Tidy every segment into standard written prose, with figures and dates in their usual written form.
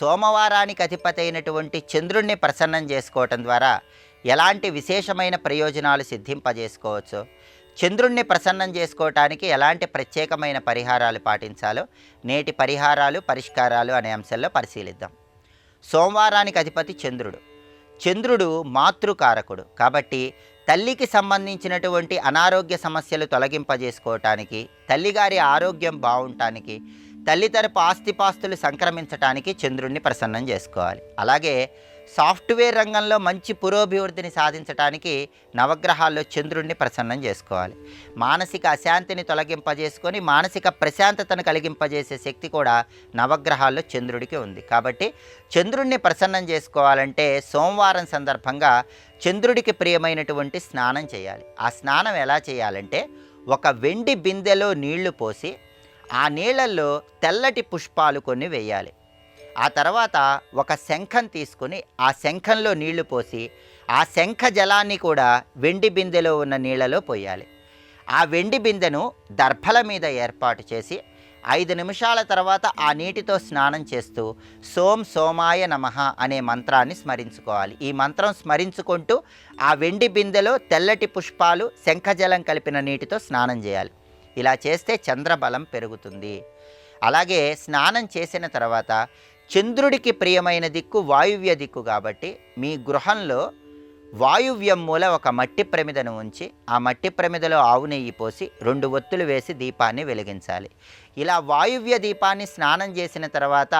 సోమవారానికి అధిపతి అయినటువంటి చంద్రుణ్ణి ప్రసన్నం చేసుకోవటం ద్వారా ఎలాంటి విశేషమైన ప్రయోజనాలు సిద్ధింపజేసుకోవచ్చు, చంద్రుణ్ణి ప్రసన్నం చేసుకోవటానికి ఎలాంటి ప్రత్యేకమైన పరిహారాలు పాటించాలో నేటి పరిహారాలు పరిష్కారాలు అనే అంశంలో పరిశీలిద్దాం. సోమవారానికి అధిపతి చంద్రుడు. చంద్రుడు మాతృకారకుడు కాబట్టి తల్లికి సంబంధించినటువంటి అనారోగ్య సమస్యలు తొలగింపజేసుకోవటానికి, తల్లిగారి ఆరోగ్యం బాగుండటానికి, తల్లి తరపు ఆస్తిపాస్తులు సంక్రమించటానికి చంద్రుడిని ప్రసన్నం చేసుకోవాలి. అలాగే సాఫ్ట్వేర్ రంగంలో మంచి పురోభివృద్ధిని సాధించడానికి నవగ్రహాల్లో చంద్రుడిని ప్రసన్నం చేసుకోవాలి. మానసిక అశాంతిని తొలగింపజేసుకొని మానసిక ప్రశాంతతను కలిగింపజేసే శక్తి కూడా నవగ్రహాల్లో చంద్రుడికి ఉంది. కాబట్టి చంద్రుడిని ప్రసన్నం చేసుకోవాలంటే సోమవారం సందర్భంగా చంద్రుడికి ప్రియమైనటువంటి స్నానం చేయాలి. ఆ స్నానం ఎలా చేయాలంటే ఒక వెండి బిందెలో నీళ్లు పోసి ఆ నీళ్లలో తెల్లటి పుష్పాలు కొన్ని వేయాలి. ఆ తర్వాత ఒక శంఖం తీసుకుని ఆ శంఖంలో నీళ్లు పోసి ఆ శంఖ జలాన్ని కూడా వెండి బిందెలో ఉన్న నీళ్లలో పోయాలి. ఆ వెండి బిందెను దర్భల మీద ఏర్పాటు చేసి 5 నిమిషాల తర్వాత ఆ నీటితో స్నానం చేస్తూ సోం సోమాయ నమః అనే మంత్రాన్ని స్మరించుకోవాలి. ఈ మంత్రం స్మరించుకుంటూ ఆ వెండి బిందెలో తెల్లటి పుష్పాలు శంఖజలం కలిపిన నీటితో స్నానం చేయాలి. ఇలా చేస్తే చంద్రబలం పెరుగుతుంది. అలాగే స్నానం చేసిన తర్వాత చంద్రుడికి ప్రియమైన దిక్కు వాయువ్య దిక్కు కాబట్టి మీ గృహంలో వాయువ్యం మూల ఒక మట్టి ప్రమిదను ఉంచి ఆ మట్టి ప్రమిదలో ఆవు నెయ్యి పోసి 2 ఒత్తులు వేసి దీపాన్ని వెలిగించాలి. ఇలా వాయువ్య దీపాన్ని స్నానం చేసిన తర్వాత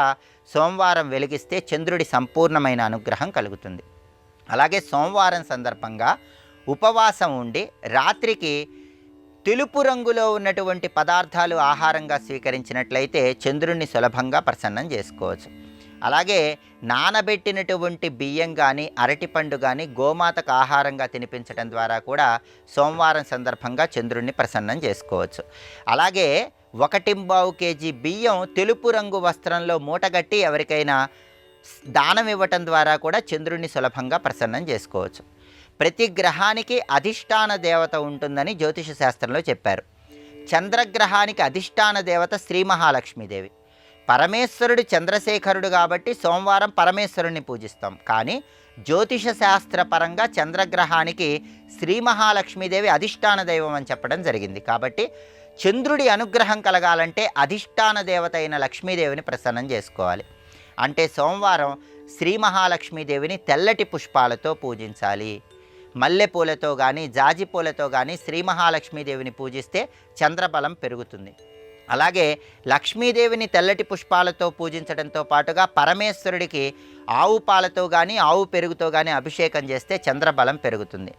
సోమవారం వెలిగిస్తే చంద్రుడి సంపూర్ణమైన అనుగ్రహం కలుగుతుంది. అలాగే సోమవారం సందర్భంగా ఉపవాసం ఉండి రాత్రికి తెలుపు రంగులో ఉన్నటువంటి పదార్థాలు ఆహారంగా స్వీకరించినట్లయితే చంద్రుణ్ణి సులభంగా ప్రసన్నం చేసుకోవచ్చు. అలాగే నానబెట్టినటువంటి బియ్యం కానీ అరటిపండు కానీ గోమాతకు ఆహారంగా తినిపించడం ద్వారా కూడా సోమవారం సందర్భంగా చంద్రుణ్ణి ప్రసన్నం చేసుకోవచ్చు. అలాగే 1.25 కేజీ బియ్యం తెలుపు రంగు వస్త్రంలో మూటగట్టి ఎవరికైనా దానం ఇవ్వటం ద్వారా కూడా చంద్రుణ్ణి సులభంగా ప్రసన్నం చేసుకోవచ్చు. ప్రతి గ్రహానికి అధిష్టాన దేవత ఉంటుందని జ్యోతిష శాస్త్రంలో చెప్పారు. చంద్రగ్రహానికి అధిష్టాన దేవత శ్రీ మహాలక్ష్మీదేవి. పరమేశ్వరుడు చంద్రశేఖరుడు కాబట్టి సోమవారం పరమేశ్వరుణ్ణి పూజిస్తాం. కానీ జ్యోతిష శాస్త్రపరంగా చంద్రగ్రహానికి శ్రీ మహాలక్ష్మీదేవి అధిష్టాన దైవం అని చెప్పడం జరిగింది. కాబట్టి చంద్రుడి అనుగ్రహం కలగాలంటే అధిష్టాన దేవత అయిన లక్ష్మీదేవిని ప్రసన్నం చేసుకోవాలి. అంటే సోమవారం శ్రీ మహాలక్ష్మీదేవిని తెల్లటి పుష్పాలతో పూజించాలి. మల్లెపూలతో కానీ జాజి పూలతో కానీ శ్రీ మహాలక్ష్మీదేవిని పూజిస్తే చంద్రబలం పెరుగుతుంది. అలాగే లక్ష్మీదేవిని తెల్లటి పుష్పాలతో పూజించడంతో పాటుగా పరమేశ్వరుడికి ఆవు పాలతో కానీ ఆవు పెరుగుతో కానీ అభిషేకం చేస్తే చంద్రబలం పెరుగుతుంది.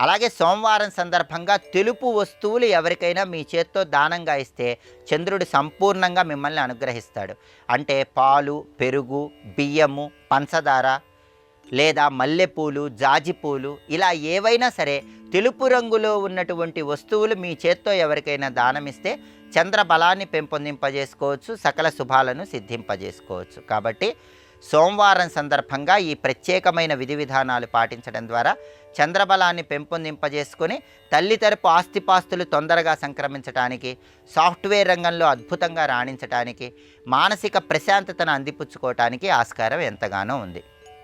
అలాగే సోమవారం సందర్భంగా తెలుపు వస్తువులు ఎవరికైనా మీ చేత్తో దానంగా ఇస్తే చంద్రుడు సంపూర్ణంగా మిమ్మల్ని అనుగ్రహిస్తాడు. అంటే పాలు, పెరుగు, బియ్యము, పంచదార లేదా మల్లెపూలు, జాజిపూలు ఇలా ఏవైనా సరే తెలుపు రంగులో ఉన్నటువంటి వస్తువులు మీ చేత్తో ఎవరికైనా దానమిస్తే చంద్రబలాన్ని పెంపొందింపజేసుకోవచ్చు, సకల శుభాలను సిద్ధింపజేసుకోవచ్చు. కాబట్టి సోమవారం సందర్భంగా ఈ ప్రత్యేకమైన విధి విధానాలు పాటించడం ద్వారా చంద్రబలాన్ని పెంపొందింపజేసుకొని తల్లి తరపు ఆస్తిపాస్తులు తొందరగా సంక్రమించడానికి, సాఫ్ట్వేర్ రంగంలో అద్భుతంగా రాణించడానికి, మానసిక ప్రశాంతతను అందిపుచ్చుకోవటానికి ఆస్కారం ఎంతగానో ఉంది.